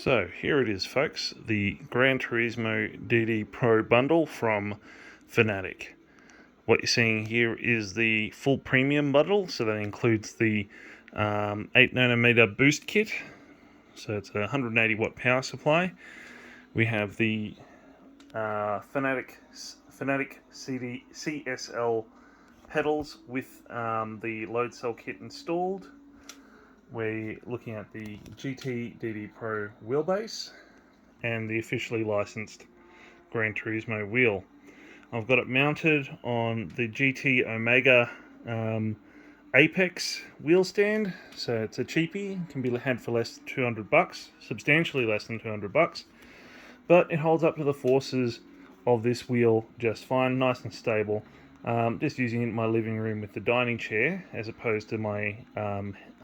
So here it is, folks, the Gran Turismo DD Pro bundle from Fanatec. What you're seeing here is the full premium bundle, so that includes the 8 nanometer boost kit, so it's a 180 watt power supply. We have the Fanatec CSL pedals with the load cell kit installed. We're looking at the GT DD Pro wheelbase and the officially licensed Gran Turismo wheel. I've got it mounted on the GT Omega Apex wheel stand, so it's a cheapie, can be had for less than $200, substantially less than $200, but it holds up to the forces of this wheel just fine, nice and stable. Just using it in my living room with the dining chair as opposed to my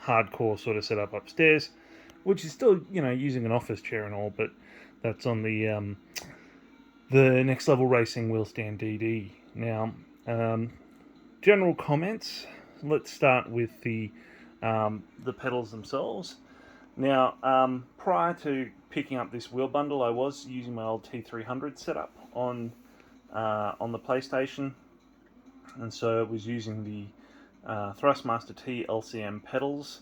hardcore sort of setup upstairs, which is still, using an office chair and all, but that's on the Next Level Racing Wheel Stand DD. Now, general comments. Let's start with the pedals themselves. Now, prior to picking up this wheel bundle, I was using my old T300 setup on the PlayStation, and so I was using the Thrustmaster T LCM pedals.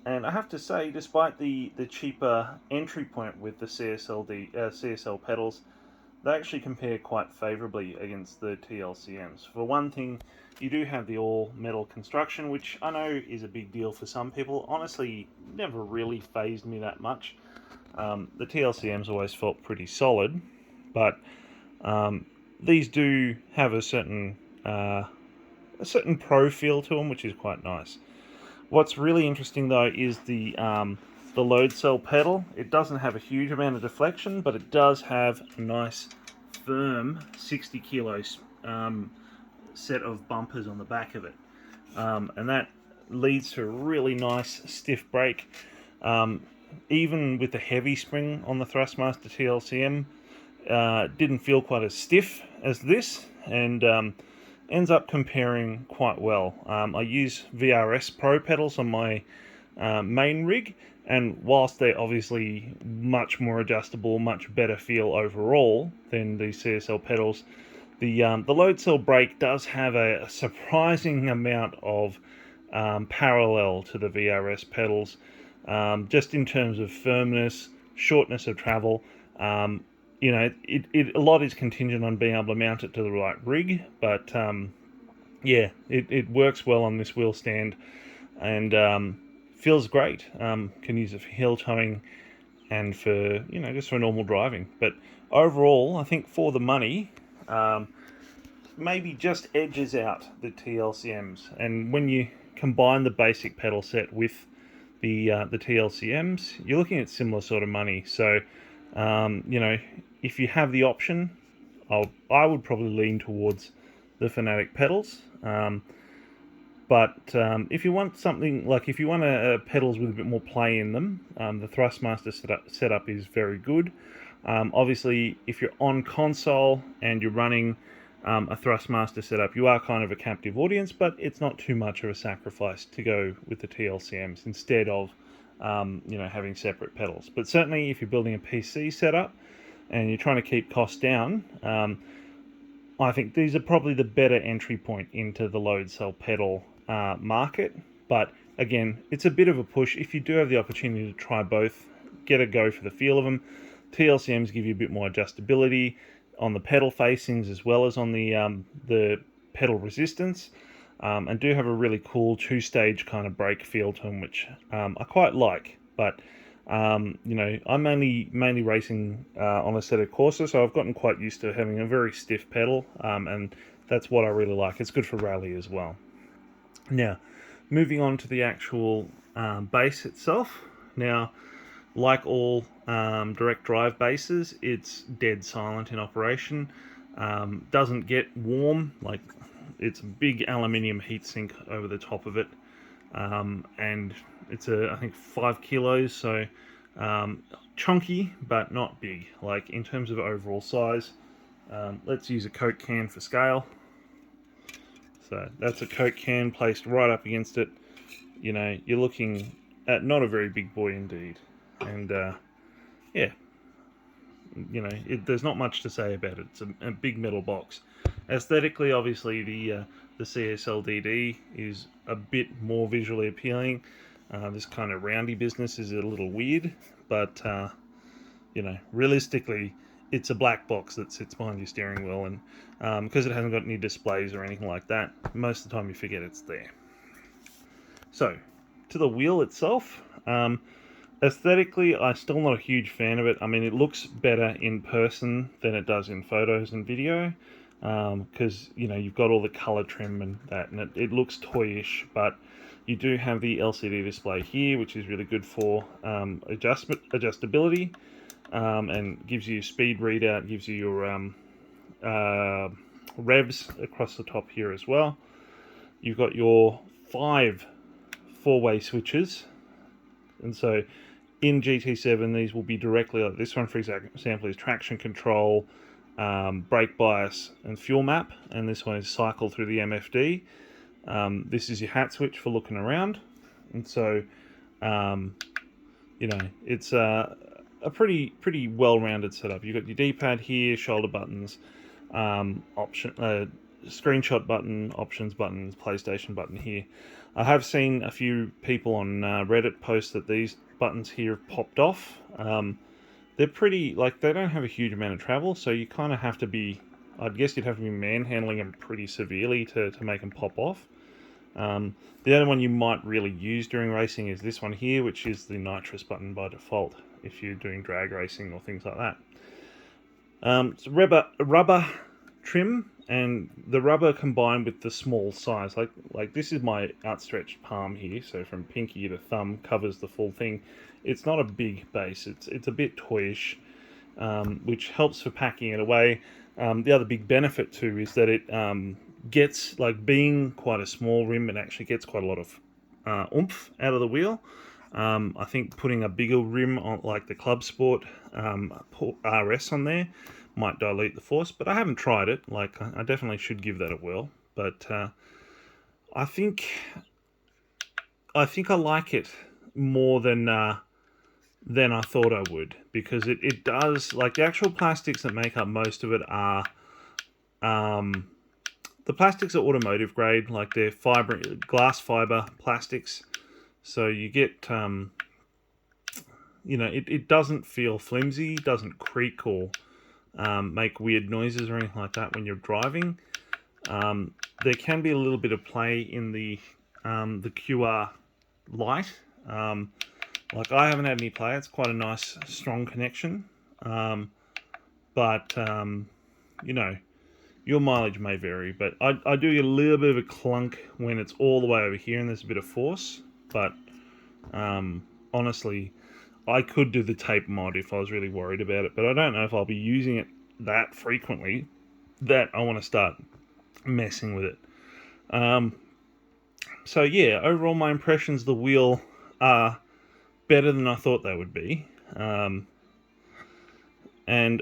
And I have to say, despite the cheaper entry point with the CSL pedals, they actually compare quite favourably against the TLCMs. For one thing, you do have the all-metal construction, which I know is a big deal for some people. Honestly, never really fazed me that much. The TLCMs always felt pretty solid, but these do have a certain pro feel to them, which is quite nice. What's really interesting though is the load cell pedal. It doesn't have a huge amount of deflection, but it does have a nice firm 60 kilos set of bumpers on the back of it, and that leads to a really nice stiff brake. Even with the heavy spring on the Thrustmaster TLCM, didn't feel quite as stiff as this, and ends up comparing quite well. I use VRS Pro pedals on my main rig, and whilst they're obviously much more adjustable, much better feel overall than the CSL pedals, the load cell brake does have a surprising amount of parallel to the VRS pedals, just in terms of firmness, shortness of travel. A lot is contingent on being able to mount it to the right rig, but yeah, it works well on this wheel stand, and feels great. Can use it for hill towing and for, just for normal driving. But overall, I think for the money, maybe just edges out the TLCMs. And when you combine the basic pedal set with the TLCMs, you're looking at similar sort of money. So, if you have the option, I would probably lean towards the Fanatec pedals. But if you want something like, if you want pedals with a bit more play in them, the Thrustmaster setup is very good. Obviously, if you're on console and you're running a Thrustmaster setup, you are kind of a captive audience, but it's not too much of a sacrifice to go with the TLCMs instead of having separate pedals. But certainly, if you're building a PC setup and you're trying to keep costs down, I think these are probably the better entry point into the load cell pedal market. But again, it's a bit of a push. If you do have the opportunity to try both, get a go for the feel of them. TLCMs give you a bit more adjustability on the pedal facings as well as on the pedal resistance, and do have a really cool two-stage kind of brake feel to them, which I quite like. But I'm mainly racing on a set of Corsa, so I've gotten quite used to having a very stiff pedal, and that's what I really like. It's good for rally as well. Now, moving on to the actual base itself. Now, like all direct drive bases, it's dead silent in operation. Doesn't get warm, like it's a big aluminium heatsink over the top of it, and it's I think 5 kilos, so chunky but not big. Like in terms of overall size, let's use a Coke can for scale. So that's a Coke can placed right up against it. You're looking at not a very big boy indeed, and yeah, you know, there's not much to say about it. It's a big metal box. Aesthetically, obviously, the CSL DD is a bit more visually appealing. This kind of roundy business is a little weird, but you know, realistically, it's a black box that sits behind your steering wheel, and because it hasn't got any displays or anything like that, most of the time you forget it's there. So, to the wheel itself. Aesthetically, I'm still not a huge fan of it. I mean, it looks better in person than it does in photos and video, because you know, you've got all the color trim and that, and it looks toyish. But you do have the LCD display here, which is really good for adjustability, and gives you speed readout, gives you your revs across the top here as well. You've got your 5 four-way switches, and so in GT7 these will be directly, like this one for example is traction control, brake bias and fuel map, and this one is cycle through the MFD. This is your hat switch for looking around, and so you know, it's a pretty well-rounded setup. You've got your D-pad here, shoulder buttons, screenshot button, options buttons, PlayStation button here. I have seen a few people on Reddit post that these buttons here have popped off. They're pretty, like, they don't have a huge amount of travel, so you kind of have to be, I guess you'd have to be manhandling them pretty severely to make them pop off. The only one you might really use during racing is this one here, which is the Nitrous Button by default if you're doing drag racing or things like that. It's rubber trim, and the rubber combined with the small size, like this is my outstretched palm here, so from pinky to thumb covers the full thing. It's not a big base, it's a bit toyish, which helps for packing it away. The other big benefit too is that it gets, like, being quite a small rim, it actually gets quite a lot of oomph out of the wheel. I think putting a bigger rim on, like the Club Sport RS on there, might dilute the force, but I haven't tried it. Like, I definitely should give that a whirl. But I think I like it more than I thought I would, because it does, like, the actual plastics that make up most of it are the plastics are automotive grade, like they're glass fiber plastics. So you get you know, it doesn't feel flimsy, doesn't creak or make weird noises or anything like that when you're driving. There can be a little bit of play in the QR light. Like, I haven't had any play. It's quite a nice, strong connection. But you know, your mileage may vary. But I do get a little bit of a clunk when it's all the way over here and there's a bit of force. But honestly, I could do the tape mod if I was really worried about it, but I don't know if I'll be using it that frequently that I want to start messing with it. So yeah, overall my impressions of the wheel are better than I thought they would be. And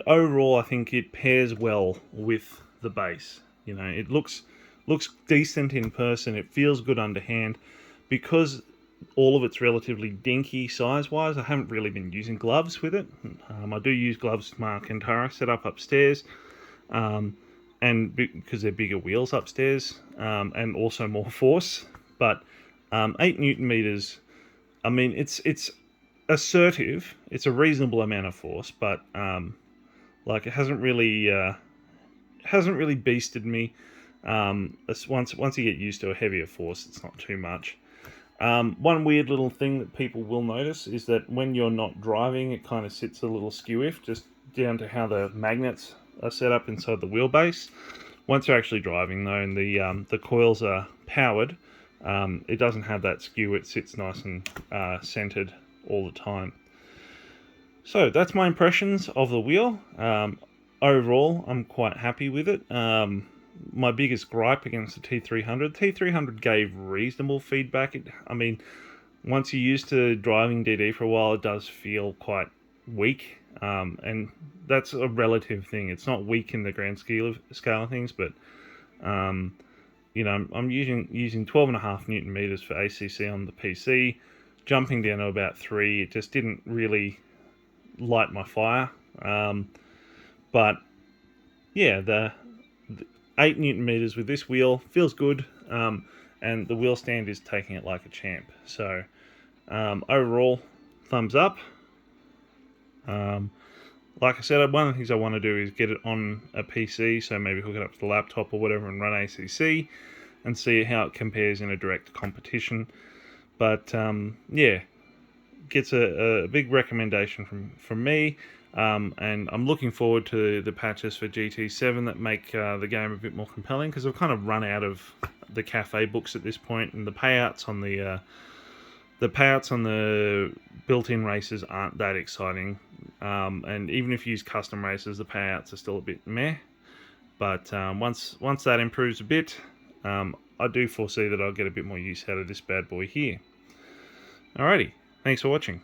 overall I think it pairs well with the base. You know, it looks decent in person, it feels good underhand. Because all of it's relatively dinky size-wise, I haven't really been using gloves with it. I do use gloves with my Alcantara set up upstairs, and because they're bigger wheels upstairs, and also more force. But 8 Newton meters, I mean, it's assertive. It's a reasonable amount of force, but like, it hasn't really beasted me. Once you get used to a heavier force, it's not too much. One weird little thing that people will notice is that when you're not driving, it kind of sits a little skew-if, just down to how the magnets are set up inside the wheelbase. Once you're actually driving, though, and the coils are powered, it doesn't have that skew. It sits nice and centered all the time. So that's my impressions of the wheel. Overall, I'm quite happy with it. My biggest gripe against the T300 gave reasonable feedback. I mean, once you're used to driving DD for a while, it does feel quite weak, and that's a relative thing. It's not weak in the grand scale of things, but you know, I'm using 12.5 Newton meters for ACC on the PC, jumping down to about 3. It just didn't really light my fire. But yeah, the 8 Newton meters with this wheel feels good, and the wheel stand is taking it like a champ. So overall, thumbs up. Like I said, one of the things I want to do is get it on a PC, so maybe hook it up to the laptop or whatever and run ACC and see how it compares in a direct competition. But yeah, gets a big recommendation from me, and I'm looking forward to the patches for GT7 that make the game a bit more compelling, because I've kind of run out of the cafe books at this point, and the payouts on the built-in races aren't that exciting, and even if you use custom races, the payouts are still a bit meh. But once that improves a bit, I do foresee that I'll get a bit more use out of this bad boy here. Alrighty, thanks for watching.